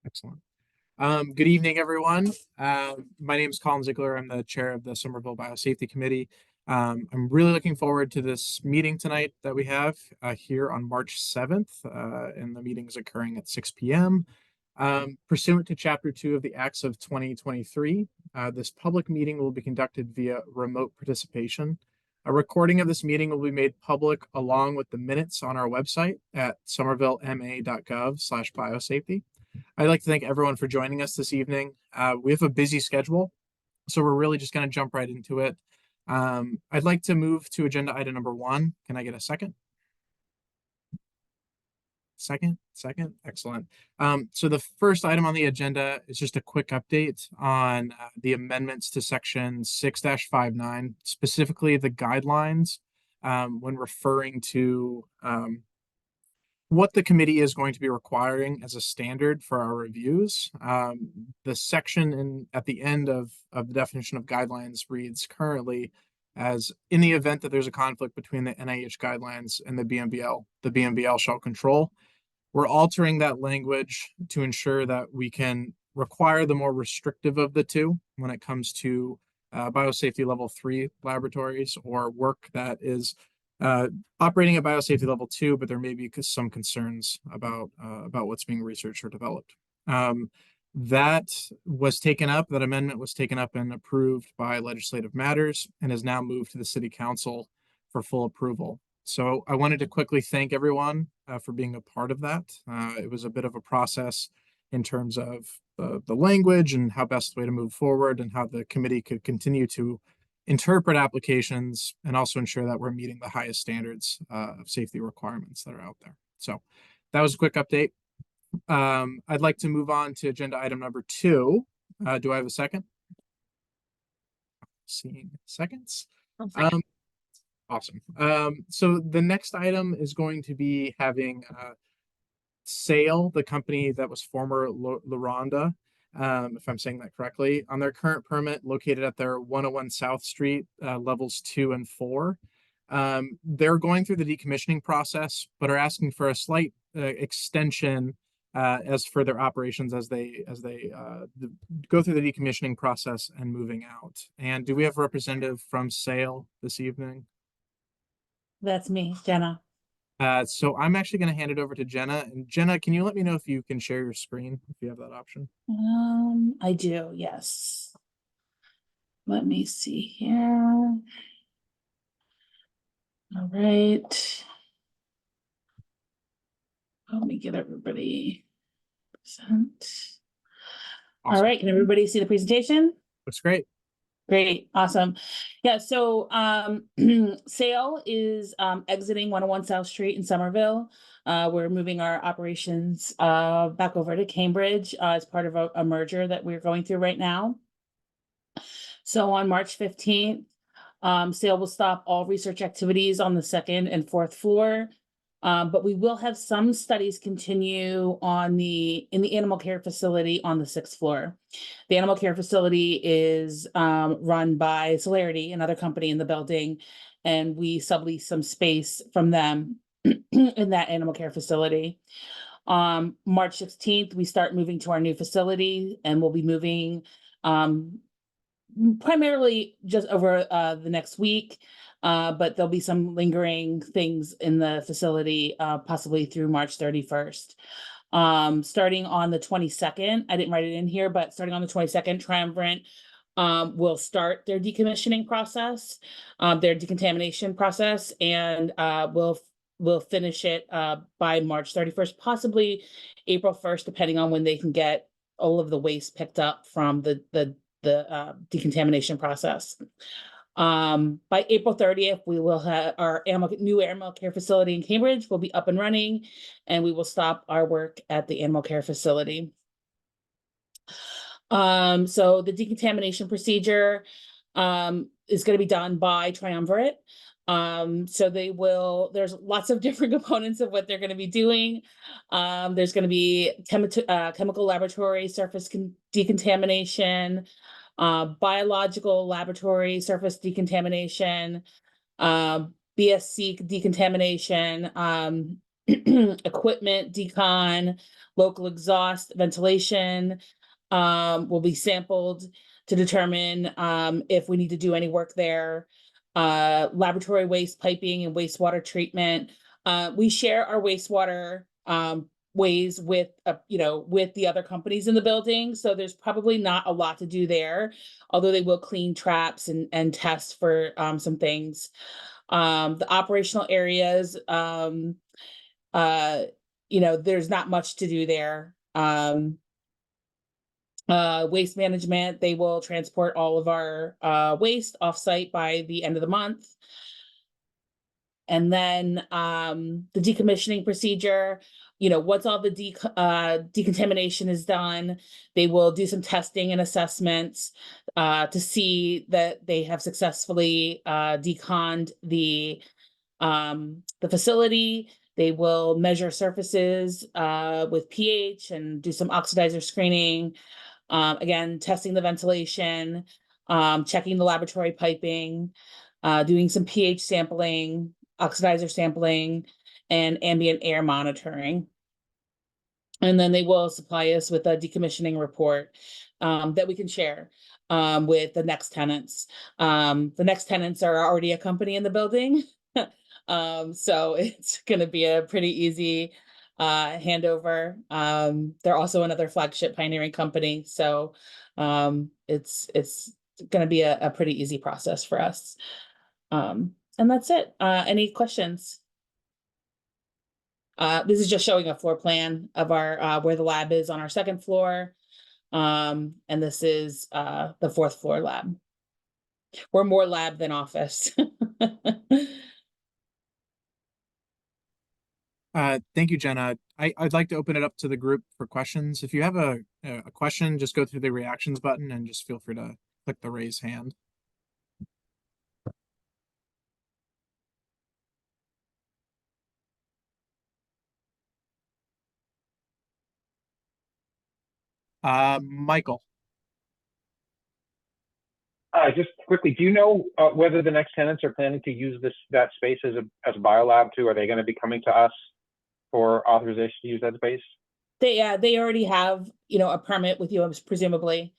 Excellent. Good evening, everyone. My name is Colin Ziegler. I'm the chair of the Somerville Biosafety Committee. I'm really looking forward to this meeting tonight that we have here on March 7th, and the meeting is occurring at 6 p.m. Pursuant to Chapter 2 of the Acts of 2023, this public meeting will be conducted via remote participation. A recording of this meeting will be made public along with the minutes on our website at somervillema.gov/biosafety. I'd like to thank everyone for joining us this evening. We have a busy schedule, so we're really just going to jump right into it. I'd like to move to agenda item number 1. Can I get a second? Second. Excellent. So the first item on the agenda is just a quick update on the amendments to section 6-59, specifically the guidelines when referring to what the committee is going to be requiring as a standard for our reviews. The section at the end of the definition of guidelines reads currently as, in the event that there's a conflict between the NIH guidelines and the BMBL shall control. We're altering that language to ensure that we can require the more restrictive of the two when it comes to biosafety level 3 laboratories or work that is operating at biosafety level 2, but there may be some concerns about what's being researched or developed. That amendment was taken up and approved by Legislative Matters and is now moved to the City Council for full approval. So I wanted to quickly thank everyone for being a part of that. It was a bit of a process in terms of the language and how best way to move forward and how the committee could continue to interpret applications and also ensure that we're meeting the highest standards of safety requirements that are out there. So that was a quick update. I'd like to move on to agenda item number 2. Do I have a second? Seeing seconds. Awesome. So the next item is going to be having Sale, the company that was former LaRonda, if I'm saying that correctly, on their current permit located at their 101 South Street, levels 2 and 4. They're going through the decommissioning process, but are asking for a slight extension as for their operations as they go through the decommissioning process and moving out. And do we have a representative from Sale this evening? That's me, Jenna. So I'm actually going to hand it over to Jenna. And Jenna, can you let me know if you can share your screen, if you have that option? I do, yes. Let me see here. All right. Let me get everybody present. Awesome. All right, can everybody see the presentation? Looks great. Great, awesome. Yeah, so Sale is exiting 101 South Street in Somerville. We're moving our operations back over to Cambridge as part of a merger that we're going through right now. So on March 15th, Sale will stop all research activities on the 2nd and 4th floor. But we will have some studies continue in the animal care facility on the 6th floor. The animal care facility is run by Celerity, another company in the building, and we sublease some space from them in that animal care facility. March 16th, we start moving to our new facility, and we'll be moving primarily just over the next week. But there'll be some lingering things in the facility, possibly through March 31st. Starting on the 22nd, I didn't write it in here, but starting on the 22nd, Triumvirate will start their decommissioning process, their decontamination process, and we'll finish it by March 31st, possibly April 1st, depending on when they can get all of the waste picked up from the decontamination process. By April 30th, we will have our new animal care facility in Cambridge will be up and running, and we will stop our work at the animal care facility. So the decontamination procedure is going to be done by Triumvirate. So there's lots of different components of what they're going to be doing. There's going to be chemical laboratory surface decontamination, biological laboratory surface decontamination, BSC decontamination, equipment, decon, local exhaust, ventilation, will be sampled to determine if we need to do any work there. Laboratory waste piping and wastewater treatment. We share our wastewater ways with with the other companies in the building, so there's probably not a lot to do there, although they will clean traps and test for some things. The operational areas, there's not much to do there. Waste management, they will transport all of our waste offsite by the end of the month. And then the decommissioning procedure, once all the decontamination is done, they will do some testing and assessments to see that they have successfully deconned the facility. They will measure surfaces with pH and do some oxidizer screening. Again, testing the ventilation, checking the laboratory piping, doing some pH sampling, oxidizer sampling, and ambient air monitoring. And then they will supply us with a decommissioning report that we can share with the next tenants. The next tenants are already a company in the building. So it's going to be a pretty easy handover. They're also another flagship pioneering company. So it's going to be a pretty easy process for us. And that's it. Any questions? This is just showing a floor plan of our where the lab is on our second floor. And this is the fourth floor lab. We're more lab than office. Thank you, Jenna. I'd like to open it up to the group for questions. If you have a question, just go through the reactions button and just feel free to click the raise hand. Michael. Just quickly, do you know whether the next tenants are planning to use that space as a biolab too? Are they going to be coming to us for authorization to use that space? They already have, a permit with you, presumably.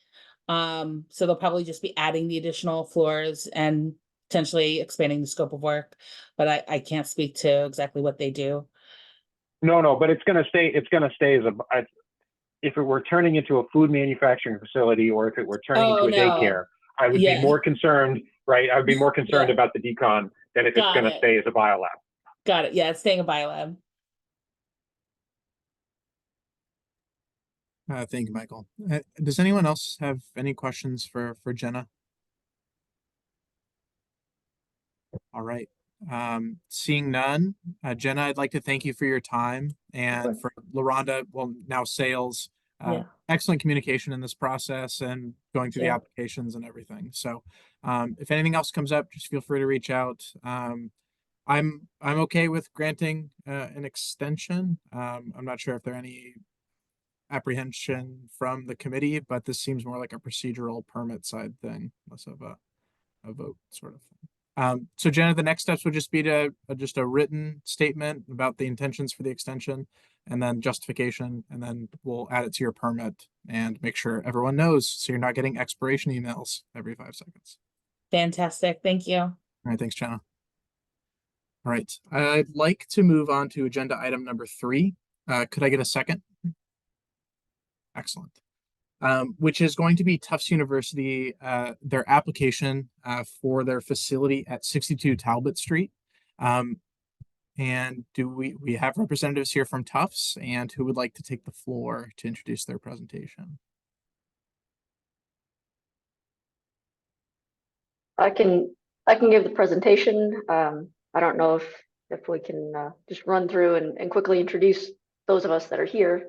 So they'll probably just be adding the additional floors and potentially expanding the scope of work. But I can't speak to exactly what they do. No, but it's going to stay. It's going to stay as if it were turning into a food manufacturing facility, or if it were turning into a daycare, I would be more concerned, right? I would be more concerned about the decon than if it's going to stay as a biolab. Got it. Yeah, it's staying a biolab. Thank you, Michael. Does anyone else have any questions for Jenna? All right. Seeing none, Jenna, I'd like to thank you for your time, and for LaRonda, well, now sales, excellent communication in this process and going through the applications and everything. So if anything else comes up, just feel free to reach out. I'm okay with granting an extension. I'm not sure if there are any apprehension from the committee, but this seems more like a procedural permit side thing, less of a vote sort of thing. So Jenna, the next steps would just be to just a written statement about the intentions for the extension, and then justification, and then we'll add it to your permit and make sure everyone knows, so you're not getting expiration emails every 5 seconds. Fantastic. Thank you. All right, thanks, Jenna. All right, I'd like to move on to agenda item number 3. Could I get a second? Excellent. Which is going to be Tufts University, their application for their facility at 62 Talbot Street. And do we have representatives here from Tufts, and who would like to take the floor to introduce their presentation? I can give the presentation. I don't know if we can just run through and quickly introduce those of us that are here.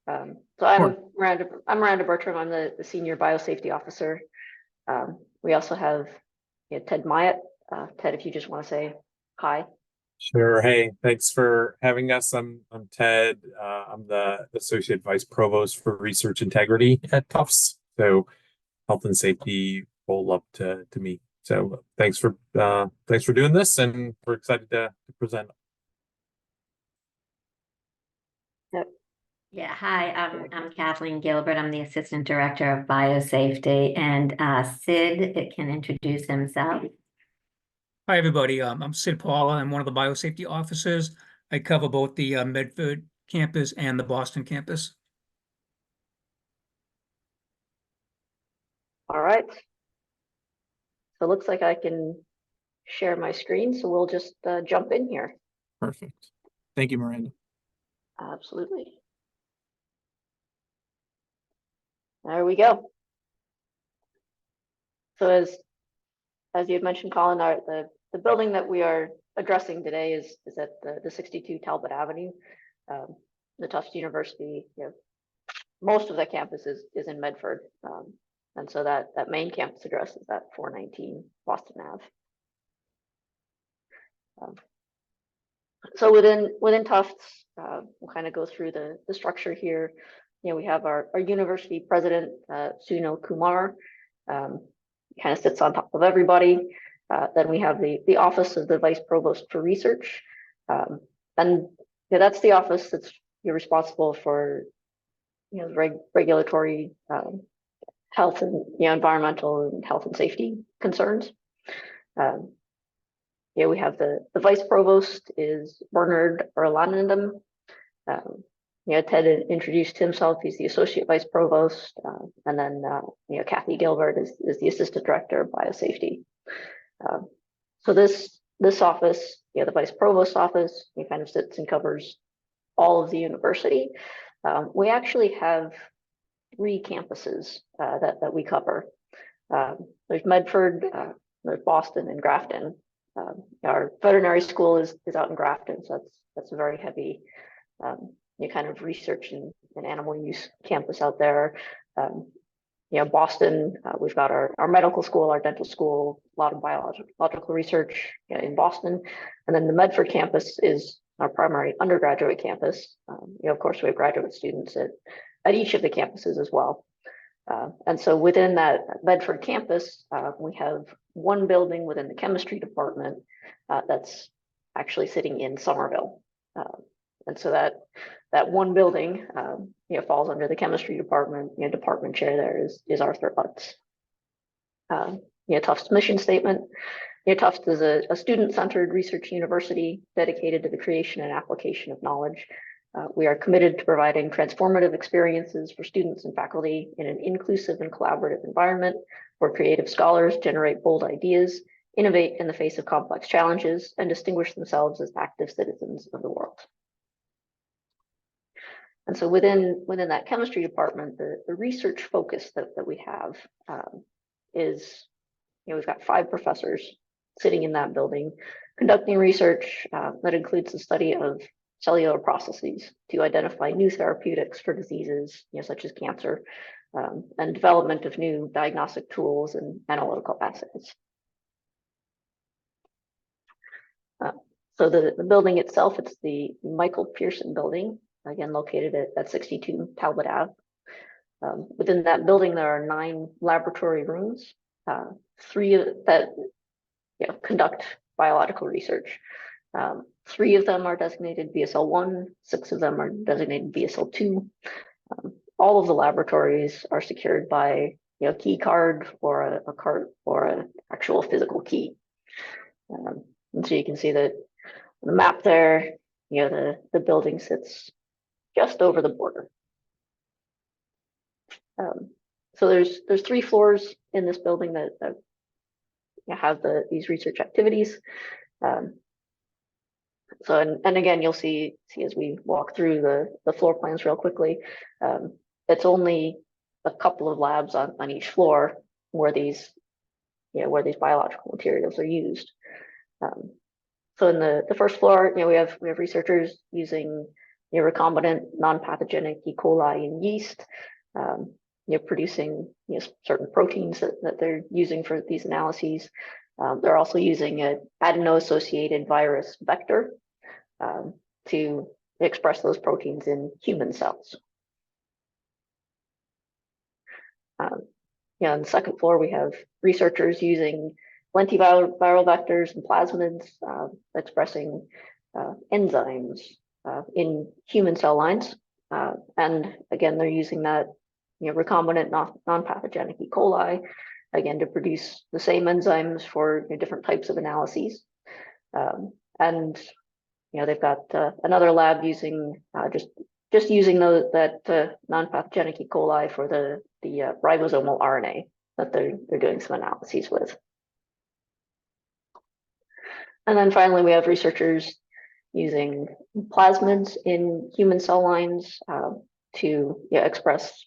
So I'm Miranda Bertram. I'm the senior biosafety officer. We also have Ted Myatt. Ted, if you just want to say hi. Sure. Hey, thanks for having us. I'm Ted. I'm the Associate Vice Provost for Research Integrity at Tufts. So health and safety roll up to me. So thanks for doing this, and we're excited to present. Yeah, hi, I'm Kathleen Gilbert. I'm the Assistant Director of Biosafety, and Sid can introduce himself. Hi, everybody. I'm Sid Paula. I'm one of the biosafety officers. I cover both the Medford campus and the Boston campus. All right. So it looks like I can share my screen, so we'll just jump in here. Perfect. Thank you, Miranda. Absolutely. There we go. So as you had mentioned, Colin, the building that we are addressing today is at the 62 Talbot Avenue. The Tufts University, most of the campus is in Medford. And so that main campus address is at 419 Boston Ave. So within Tufts, we'll kind of go through the structure here. We have our university president, Sunil Kumar, kind of sits on top of everybody. Then we have the office of the vice provost for research. And that's the office that's responsible for regulatory health and environmental and health and safety concerns. We have the vice provost is Bernard Erlanandum. Ted introduced himself. He's the associate vice provost, and then Kathy Gilbert is the assistant director of biosafety. So this office, the vice provost office, kind of sits and covers all of the university. We actually have 3 campuses that we cover. There's Medford, there's Boston, and Grafton. Our veterinary school is out in Grafton, so that's a very heavy kind of research and animal use campus out there. Boston, we've got our medical school, our dental school, a lot of biological research in Boston. And then the Medford campus is our primary undergraduate campus. Of course, we have graduate students at each of the campuses as well. And so within that Medford campus, we have one building within the chemistry department that's actually sitting in Somerville. And so that one building falls under the chemistry department. Department chair there is Arthur Utz. Tufts mission statement. Tufts is a student-centered research university dedicated to the creation and application of knowledge. We are committed to providing transformative experiences for students and faculty in an inclusive and collaborative environment where creative scholars generate bold ideas, innovate in the face of complex challenges, and distinguish themselves as active citizens of the world. And so within that chemistry department, the research focus that we have is, we've got 5 professors sitting in that building, conducting research that includes the study of cellular processes to identify new therapeutics for diseases, such as cancer, and development of new diagnostic tools and analytical assays. So the building itself, it's the Michael Pearson building, again located at 62 Talbot Ave. Within that building, there are 9 laboratory rooms, 3 that conduct biological research. 3 of them are designated BSL-1, 6 of them are designated BSL-2. All of the laboratories are secured by key card or a card or an actual physical key. And so you can see that the map there, the building sits just over the border. So there's 3 floors in this building that have these research activities. So and again, you'll see as we walk through the floor plans real quickly, it's only a couple of labs on each floor where these biological materials are used. So in the first floor, we have researchers using recombinant non-pathogenic E. coli and yeast, producing certain proteins that they're using for these analyses. They're also using an adeno-associated virus vector to express those proteins in human cells. On the second floor, we have researchers using lentiviral vectors and plasmids expressing enzymes in human cell lines. And again, they're using that, recombinant non-pathogenic E. coli, again, to produce the same enzymes for different types of analyses. And they've got another lab using just using that non-pathogenic E. coli for the ribosomal RNA that they're doing some analyses with. And then finally, we have researchers using plasmids in human cell lines to express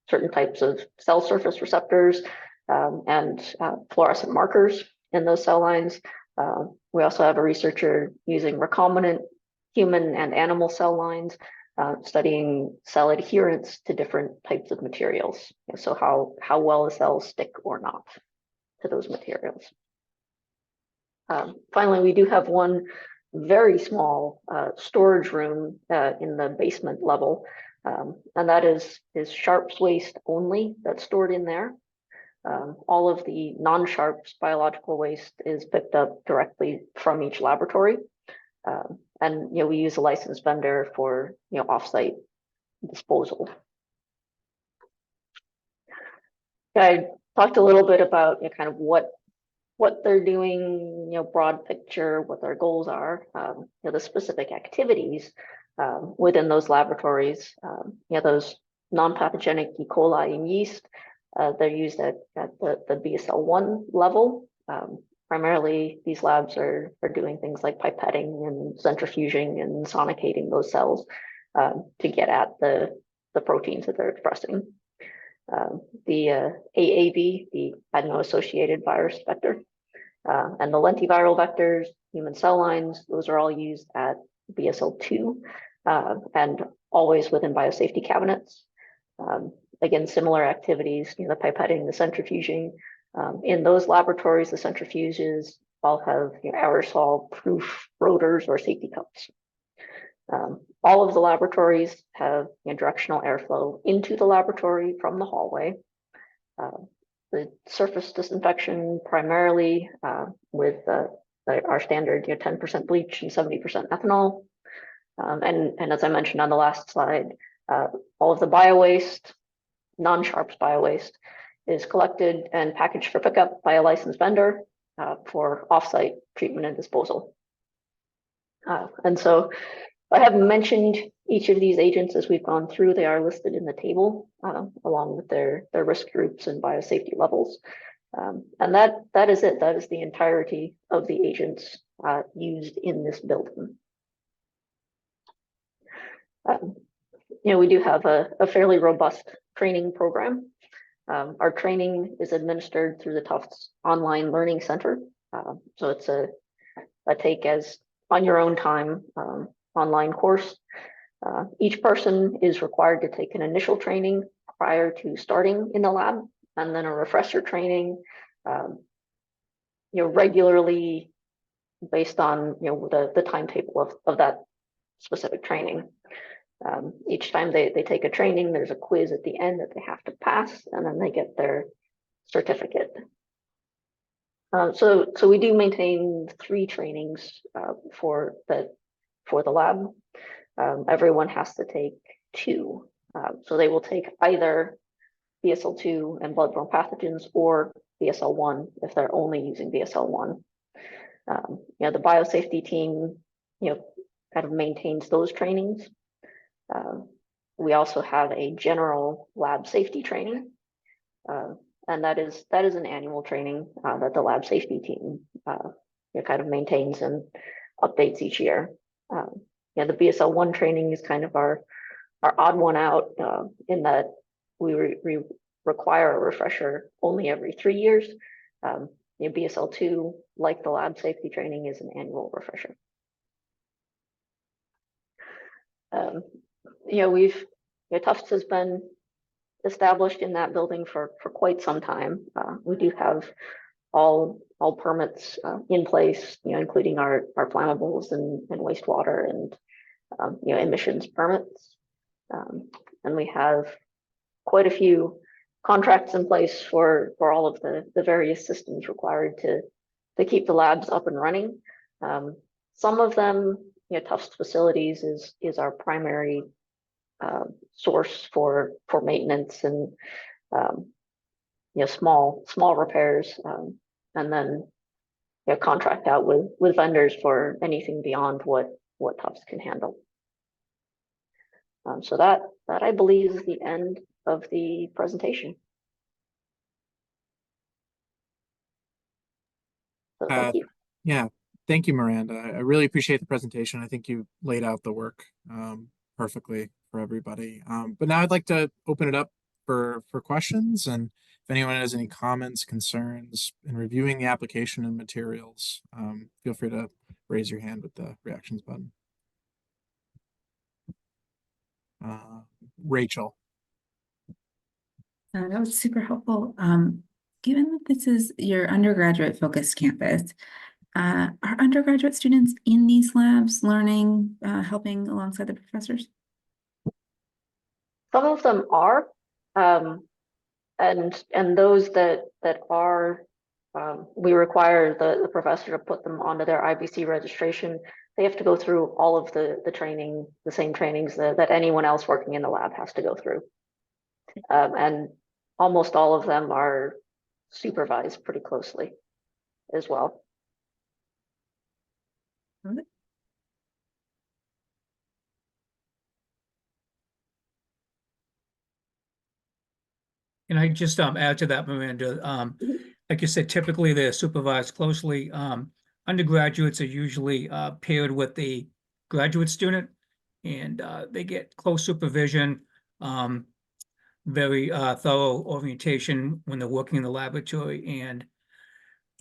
certain types of cell surface receptors and fluorescent markers in those cell lines. We also have a researcher using recombinant human and animal cell lines, studying cell adherence to different types of materials. So how well the cells stick or not to those materials. Finally, we do have one very small storage room in the basement level, and that is sharps waste only that's stored in there. All of the non-sharps biological waste is picked up directly from each laboratory, and we use a licensed vendor for offsite disposal. I talked a little bit about kind of what they're doing, broad picture, what their goals are, the specific activities within those laboratories. Those non-pathogenic E. coli and yeast, they're used at the BSL-1 level. Primarily, these labs are doing things like pipetting and centrifuging and sonicating those cells to get at the proteins that they're expressing. The AAV, the adeno-associated virus vector, and the lentiviral vectors, human cell lines, those are all used at BSL-2 and always within biosafety cabinets. Again, similar activities, the pipetting, the centrifuging. In those laboratories, the centrifuges all have aerosol-proof rotors or safety cups. All of the laboratories have directional airflow into the laboratory from the hallway. The surface disinfection primarily with our standard 10% bleach and 70% ethanol. And as I mentioned on the last slide, all of the bio-waste, non-sharps bio-waste, is collected and packaged for pickup by a licensed vendor for offsite treatment and disposal. And so I haven't mentioned each of these agents as we've gone through. They are listed in the table along with their risk groups and biosafety levels. And that is it. That is the entirety of the agents used in this building. We do have a fairly robust training program. Our training is administered through the Tufts Online Learning Center. So it's a take as on your own time online course. Each person is required to take an initial training prior to starting in the lab, and then a refresher training, regularly based on the timetable of that specific training. Each time they take a training, there's a quiz at the end that they have to pass, and then they get their certificate. So we do maintain 3 trainings for the lab. Everyone has to take 2. So they will take either BSL-2 and bloodborne pathogens or BSL-1 if they're only using BSL-1. The biosafety team, kind of maintains those trainings. We also have a general lab safety training, and that is an annual training that the lab safety team kind of maintains and updates each year. The BSL-1 training is kind of our odd one out in that we require a refresher only every 3 years. BSL-2, like the lab safety training, is an annual refresher. Tufts has been established in that building for quite some time. We do have all permits in place, including our flammables and wastewater and emissions permits. And we have quite a few contracts in place for all of the various systems required to keep the labs up and running. Some of them, Tufts facilities is our primary source for maintenance and small repairs, and then contract out with vendors for anything beyond what Tufts can handle. So that I believe is the end of the presentation. So thank you. Yeah, thank you, Miranda. I really appreciate the presentation. I think you laid out the work perfectly for everybody. But now I'd like to open it up for questions, and if anyone has any comments, concerns in reviewing the application and materials, feel free to raise your hand with the reactions button. Rachel. That was super helpful. Given that this is your undergraduate focused campus, are undergraduate students in these labs learning, helping alongside the professors? Some of them are, and those that are, we require the professor to put them onto their IBC registration. They have to go through all of the training, the same trainings that anyone else working in the lab has to go through. And almost all of them are supervised pretty closely as well. And I just add to that, Miranda, like you said, typically they're supervised closely. Undergraduates are usually paired with the graduate student, and they get close supervision, very thorough orientation when they're working in the laboratory. And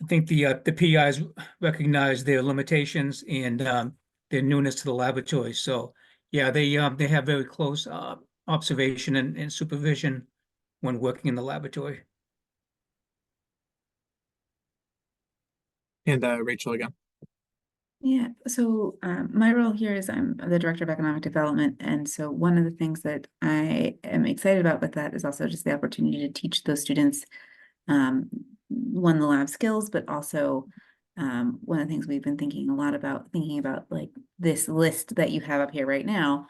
I think the PIs recognize their limitations and their newness to the laboratory. So yeah, they have very close observation and supervision when working in the laboratory. And Rachel again. Yeah, so my role here is I'm the Director of Economic Development. And so one of the things that I am excited about with that is also just the opportunity to teach those students, one, the lab skills, but also one of the things we've been thinking about like this list that you have up here right now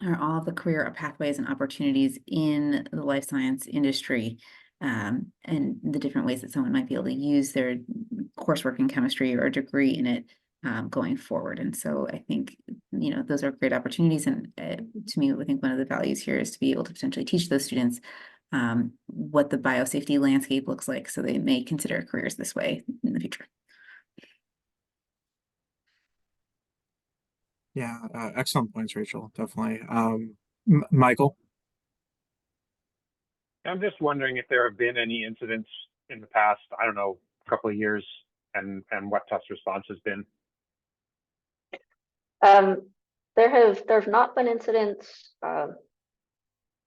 are all of the career pathways and opportunities in the life science industry, and the different ways that someone might be able to use their coursework in chemistry or a degree in it going forward. And so I think, those are great opportunities. And to me, I think one of the values here is to be able to potentially teach those students what the biosafety landscape looks like, so they may consider careers this way in the future. Yeah, excellent points, Rachel. Definitely. Michael. I'm just wondering if there have been any incidents in the past, I don't know, couple of years, and what Tufts' response has been. There have not been incidents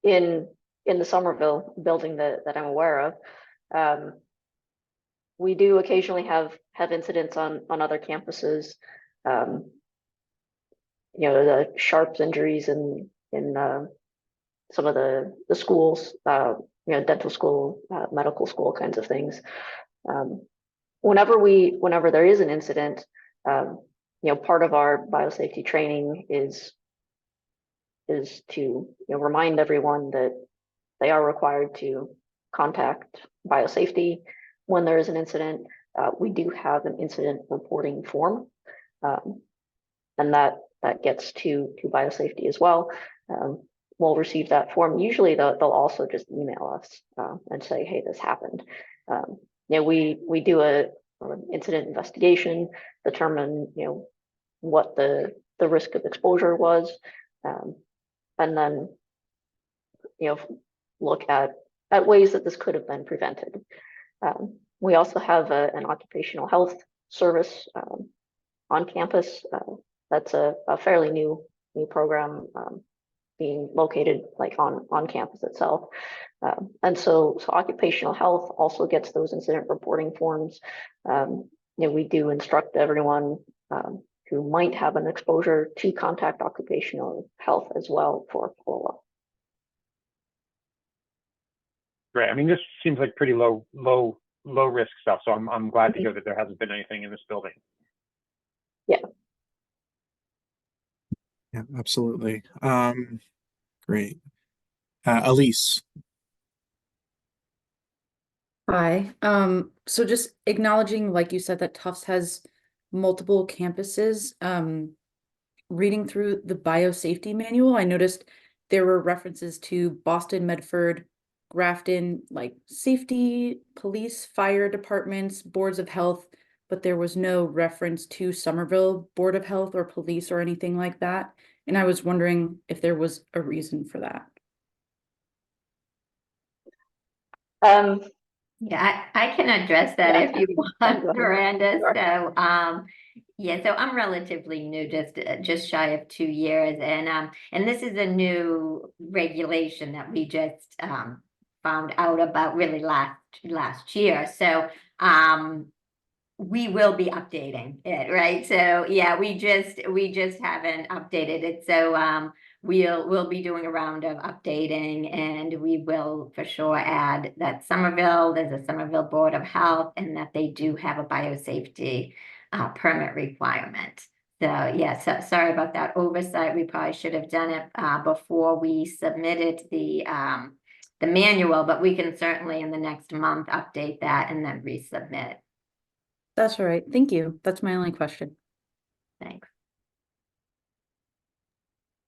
in the Somerville building that I'm aware of. We do occasionally have incidents on other campuses. The Sharps injuries in some of the schools, dental school, medical school kinds of things. Whenever there is an incident, part of our biosafety training is to remind everyone that they are required to contact biosafety when there is an incident. We do have an incident reporting form, and that gets to biosafety as well. We'll receive that form. Usually they'll also just email us and say, hey, this happened. We do an incident investigation, determine what the risk of exposure was, and then look at ways that this could have been prevented. We also have an occupational health service on campus. That's a fairly new program, being located like on campus itself. And so occupational health also gets those incident reporting forms. We do instruct everyone who might have an exposure to contact occupational health as well for follow-up. Right. I mean, this seems like pretty low risk stuff. So I'm glad to hear that there hasn't been anything in this building. Yeah. Yeah, absolutely. Great. Elise. Hi. So just acknowledging, like you said, that Tufts has multiple campuses. Reading through the biosafety manual, I noticed there were references to Boston, Medford, Grafton, like safety, police, fire departments, boards of health, but there was no reference to Somerville Board of Health or police or anything like that. And I was wondering if there was a reason for that. Yeah, I can address that if you want, Go ahead. Miranda. Sure. So, yeah, so I'm relatively new, just shy of 2 years, and this is a new regulation that we just found out about really last year. So, we will be updating it, right? So yeah, we just haven't updated it. So we'll be doing a round of updating, and we will for sure add that there's a Somerville Board of Health, and that they do have a biosafety permit requirement. So yeah, so sorry about that oversight. We probably should have done it before we submitted the manual, but we can certainly in the next month update that and then resubmit. That's all right. Thank you. That's my only question. Thanks.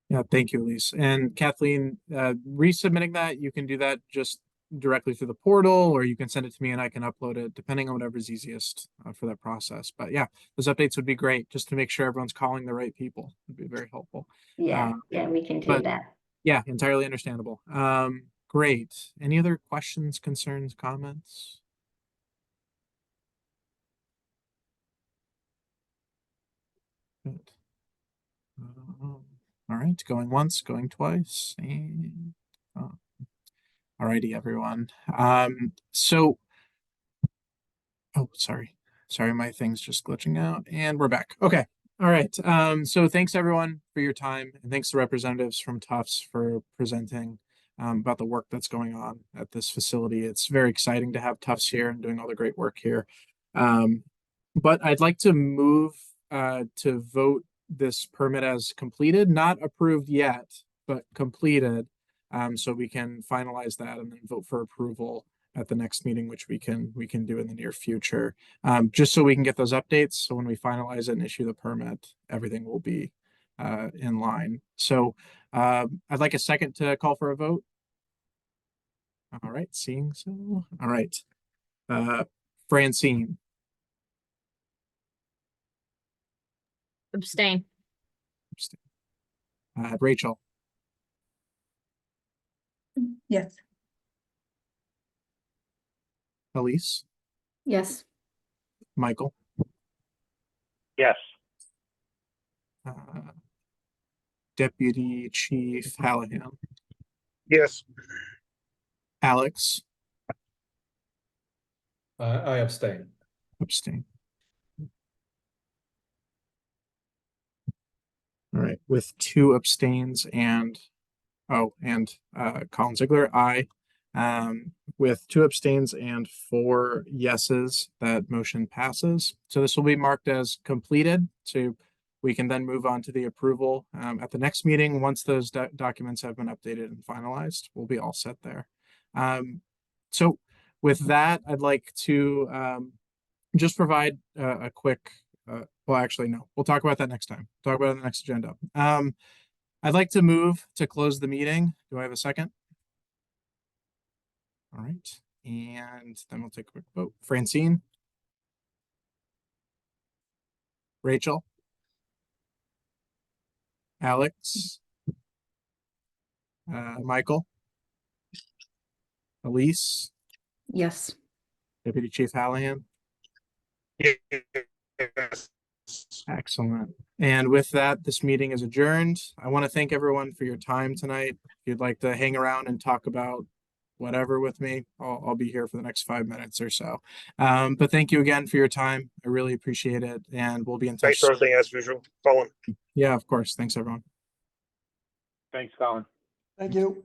Yeah, thank you, Elise. And Kathleen, resubmitting that, you can do that just directly through the portal, or you can send it to me and I can upload it, depending on whatever's easiest for that process. But yeah, those updates would be great, just to make sure everyone's calling the right people. Would be very helpful. Yeah, we can do that. Yeah, entirely understandable. Great. Any other questions, concerns, comments? Good. All right, going once, going twice, and all righty, everyone. So, oh, sorry, my thing's just glitching out, and we're back. Okay, all right. So thanks everyone for your time, and thanks to representatives from Tufts for presenting about the work that's going on at this facility. It's very exciting to have Tufts here and doing all the great work here. But I'd like to move to vote this permit as completed, not approved yet, but completed. So we can finalize that and then vote for approval at the next meeting, which we can do in the near future. Just so we can get those updates. So when we finalize it and issue the permit, everything will be in line. So I'd like a second to call for a vote. All right, seeing so. All right. Francine. Abstain. Rachel. Yes. Elise. Yes. Michael. Yes. Deputy Chief Hallahan. Yes. Alex. I abstain. Abstain. All right, with 2 abstains and Colin Ziegler, aye. With 2 abstains and 4 yeses, that motion passes. So this will be marked as completed. So we can then move on to the approval at the next meeting. Once those documents have been updated and finalized, we'll be all set there. So with that, I'd like to just provide a quick, well, actually, no, we'll talk about that next time. Talk about it on the next agenda. I'd like to move to close the meeting. Do I have a second? All right, and then we'll take a quick vote. Francine? Rachel? Alex? Michael? Elise? Yes. Deputy Chief Hallahan? Yes. Excellent. And with that, this meeting is adjourned. I want to thank everyone for your time tonight. If you'd like to hang around and talk about whatever with me, I'll be here for the next 5 minutes or so. But thank you again for your time. I really appreciate it. And we'll be in touch. Thanks for everything as usual, Colin. Yeah, of course. Thanks, everyone. Thanks, Colin. Thank you.